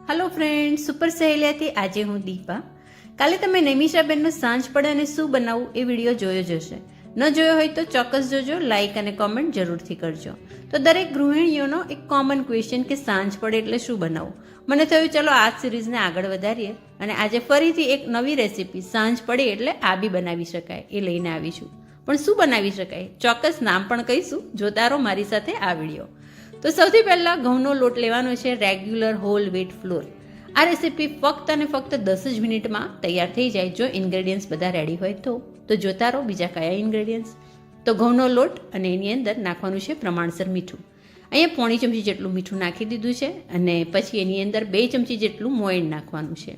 Hello friend, super સહેલિયાથી આજે હું દીપા. કાલે તમે નૈમિષાબેનનો સાંજ પડે અને શું બનાવવું એ વિડીયો જોયો જ હશે. ન જોયો હોય તો ચોક્કસ જોજો, લાઇક અને કોમેન્ટ જરૂરથી કરજો. તો દરેક ગૃહિણીઓનો એક કોમન ક્વેશ્ચન કે સાંજ પડે એટલે શું બનાવવું. મને થયું ચલો આ સિરીઝને આગળ વધારીએ અને આજે ફરીથી એક નવી રેસીપી સાંજ પડે એટલે આ બી બનાવી શકાય એ લઈને આવીશું. પણ શું બનાવી શકાય ચોક્કસ નામ પણ કહીશું. જોતા રહો મારી સાથે આ વિડીયો. તો સૌથી પહેલાં ઘઉંનો લોટ લેવાનો છે, રેગ્યુલર હોલ વ્હીટ ફ્લોર. આ રેસીપી ફક્ત અને ફક્ત 10 જ મિનિટમાં તૈયાર થઈ જાય જો ઇન્ગ્રેડિયન્ટ્સ બધા રેડી હોય તો જોતા રહો બીજા કયા ઇન્ગ્રેડિયન્ટ્સ. તો ઘઉંનો લોટ અને એની અંદર નાખવાનું છે પ્રમાણસર મીઠું. અહીંયા પોણી ચમચી જેટલું મીઠું નાખી દીધું છે અને પછી એની અંદર 2 ચમચી જેટલું મોઈન નાખવાનું છે.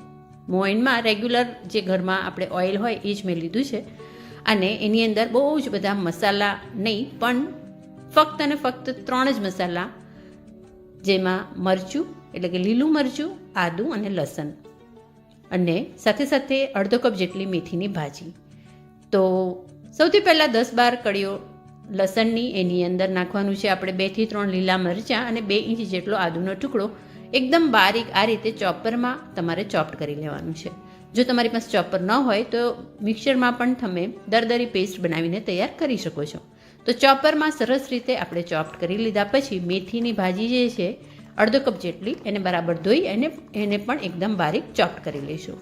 મોઈનમાં રેગ્યુલર જે ઘરમાં આપણે ઓઇલ હોય એ જ મેં લીધું છે અને એની અંદર બહુ જ બધા મસાલા નહીં પણ ફક્ત અને ફક્ત 3 જ મસાલા, જેમાં મરચું એટલે કે લીલું મરચું, આદું અને લસણ, અને સાથે સાથે અડધો કપ જેટલી મેથીની ભાજી. તો સૌથી પહેલાં 10-12 કળીઓ લસણની એની અંદર નાખવાનું છે આપણે 2 થી 3 લીલા મરચાં અને 2 ઇંચ જેટલો આદુનો ટુકડો એકદમ બારીક આ રીતે ચોપરમાં તમારે ચોપ્ડ કરી લેવાનું છે. જો તમારી પાસે ચોપર ન હોય તો મિક્સરમાં પણ તમે દરદરી પેસ્ટ બનાવીને તૈયાર કરી શકો છો. તો ચોપરમાં સરસ રીતે આપણે ચોપ્ડ કરી લીધા પછી મેથીની ભાજી જે છે અડધો કપ જેટલી એને બરાબર ધોઈ એને પણ એકદમ બારીક ચોપ્ડ કરી લઈશું.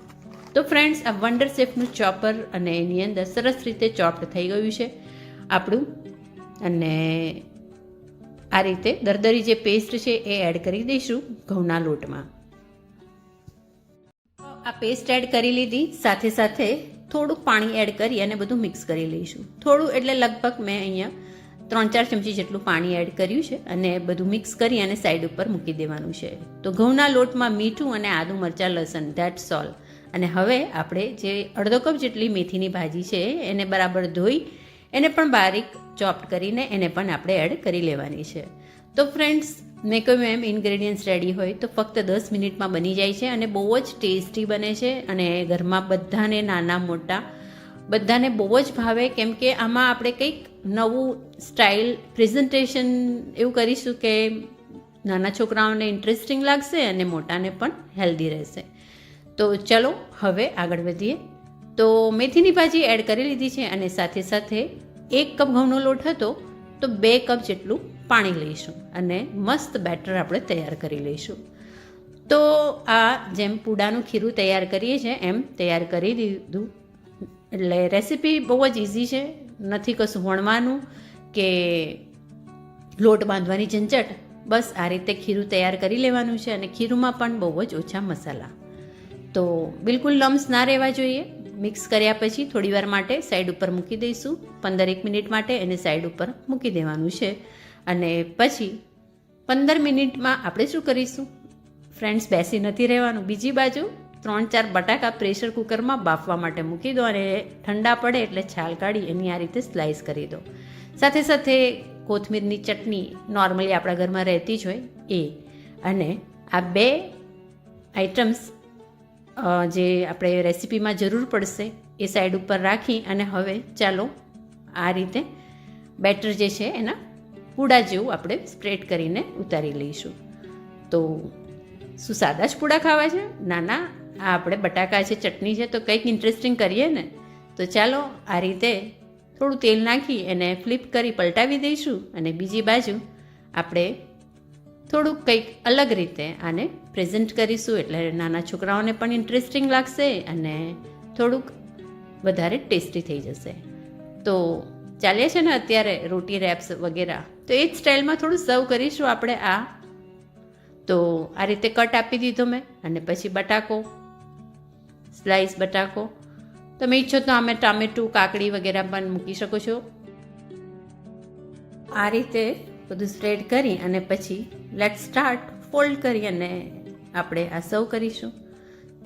તો ફ્રેન્ડ્સ, આ વન્ડર શેફનું ચોપર અને એની અંદર સરસ રીતે ચોપ્ડ થઈ ગયું છે આપણું, અને આ રીતે દરદરી જે પેસ્ટ છે એ એડ કરી દઈશું ઘઉંના લોટમાં. આ પેસ્ટ એડ કરી લીધી, સાથે સાથે થોડુંક પાણી એડ કરી અને બધું મિક્સ કરી લઈશું. થોડું એટલે લગભગ મેં અહીંયા 3-4 ચમચી જેટલું પાણી એડ કર્યું છે અને બધું મિક્સ કરી અને સાઈડ ઉપર મૂકી દેવાનું છે. તો ઘઉંના લોટમાં મીઠું અને આદું મરચાં લસણ, ધેટ્સ ઓલ. અને હવે આપણે જે અડધો કપ જેટલી મેથીની ભાજી છે એને બરાબર ધોઈ એને પણ બારીક ચોપ્ડ કરીને એને પણ આપણે એડ કરી લેવાની છે. તો ફ્રેન્ડ્સ, મેં કહ્યું એમ ઇન્ગ્રેડિયન્ટ્સ રેડી હોય તો ફક્ત 10 મિનિટમાં બની જાય છે અને બહુ જ ટેસ્ટી બને છે અને ઘરમાં બધાને, નાના મોટા બધાને બહુ જ ભાવે. કેમ કે આમાં આપણે કંઈક નવું સ્ટાઇલ પ્રેઝન્ટેશન એવું કરીશું કે નાના છોકરાઓને ઇન્ટરેસ્ટિંગ લાગશે અને મોટાને પણ હેલ્ધી રહેશે. તો ચલો હવે આગળ વધીએ. તો મેથીની ભાજી એડ કરી લીધી છે અને સાથે સાથે 1 કપ ઘઉંનો લોટ હતો તો 2 કપ જેટલું પાણી લઈશું અને મસ્ત બેટર આપણે તૈયાર કરી લઈશું. તો આ જેમ પૂડાનું ખીરું તૈયાર કરીએ છીએ એમ તૈયાર કરી દીધું. એટલે રેસીપી બહુ જ ઇઝી છે, નથી કશું વણવાનું કે લોટ બાંધવાની ઝંઝટ. બસ આ રીતે ખીરું તૈયાર કરી લેવાનું છે અને ખીરુંમાં પણ બહુ જ ઓછા મસાલા. તો બિલકુલ લમ્સ ના રહેવા જોઈએ. મિક્સ કર્યા પછી થોડીવાર માટે સાઈડ ઉપર મૂકી દઈશું. 15-1 મિનિટ માટે એને સાઈડ ઉપર મૂકી દેવાનું છે અને પછી 15 મિનિટમાં આપણે શું કરીશું ફ્રેન્ડ્સ, બેસી નથી રહેવાનું. બીજી બાજુ 3-4 બટાકા પ્રેશર કુકરમાં બાફવા માટે મૂકી દો અને ઠંડા પડે એટલે છાલ કાઢી એની આ રીતે સ્લાઇસ કરી દો. સાથે સાથે કોથમીરની ચટણી નોર્મલી આપણા ઘરમાં રહેતી જ હોય એ, અને આ 2 આઇટમ્સ જે આપણે રેસીપીમાં જરૂર પડશે એ સાઈડ ઉપર રાખી અને હવે ચાલો આ રીતે બેટર જે છે એના પૂડા જેવું આપણે સ્પ્રેડ કરીને ઉતારી લઈશું. તો શું સાદા જ પૂડા ખાવા છે? ના, આ આપણે બટાકા છે, ચટણી છે, તો કંઈક ઇન્ટરેસ્ટિંગ કરીએ ને. તો ચાલો આ રીતે થોડું તેલ નાખી એને ફ્લિપ કરી પલટાવી દઈશું અને બીજી બાજુ આપણે થોડુંક કંઈક અલગ રીતે આને પ્રેઝન્ટ કરીશું. એટલે નાના છોકરાઓને પણ ઇન્ટરેસ્ટિંગ લાગશે અને થોડુંક વધારે ટેસ્ટી થઈ જશે. તો ચાલે છે ને અત્યારે રોટી રેપ્સ વગેરે, તો એ જ સ્ટાઇલમાં થોડું સર્વ કરીશું આપણે આ. તો આ રીતે કટ આપી દીધો મેં અને પછી બટાકો, સ્લાઈસ બટાકો, તમે ઈચ્છો તો આમે ટામેટું, કાકડી વગેરે પણ મૂકી શકો છો. આ રીતે બધું સ્પ્રેડ કરી અને પછી લેટ સ્ટાર્ટ ફોલ્ડ કરી અને આપણે આ સર્વ કરીશું.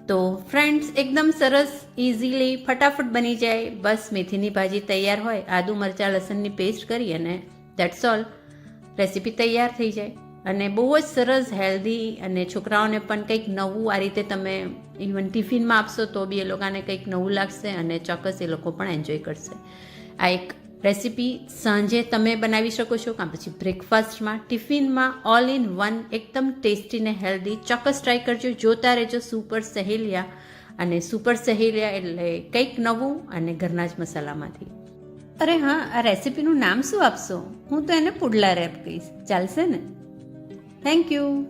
તો ફ્રેન્ડ્સ, એકદમ સરસ ઇઝીલી ફટાફટ બની જાય. બસ મેથીની ભાજી તૈયાર હોય, આદુ મરચાં લસણની પેસ્ટ કરી અને ધેટ્સ ઓલ, રેસીપી તૈયાર થઈ જાય. અને બહુ જ સરસ હેલ્ધી, અને છોકરાઓને પણ કંઈક નવું આ રીતે તમે ઇવન ટિફિનમાં આપશો તો બી એ લોકોને કંઈક નવું લાગશે અને ચોક્કસ એ લોકો પણ એન્જોય કરશે. આ એક રેસીપી સાંજે તમે બનાવી શકો છો, કાં પછી બ્રેકફાસ્ટમાં, ટિફિનમાં, ઓલ ઇન વન, એકદમ ટેસ્ટી ને હેલ્ધી. ચોક્કસ ટ્રાય કરજો. જોતા રહેજો સુપર સહેલિયા. અને સુપર સહેલિયા એટલે કંઈક નવું અને ઘરના જ મસાલામાંથી. અરે હા, આ રેસીપીનું નામ શું આપશો? હું તો એને પુડલા રેપ કહીશ. ચાલશે ને? Thank you.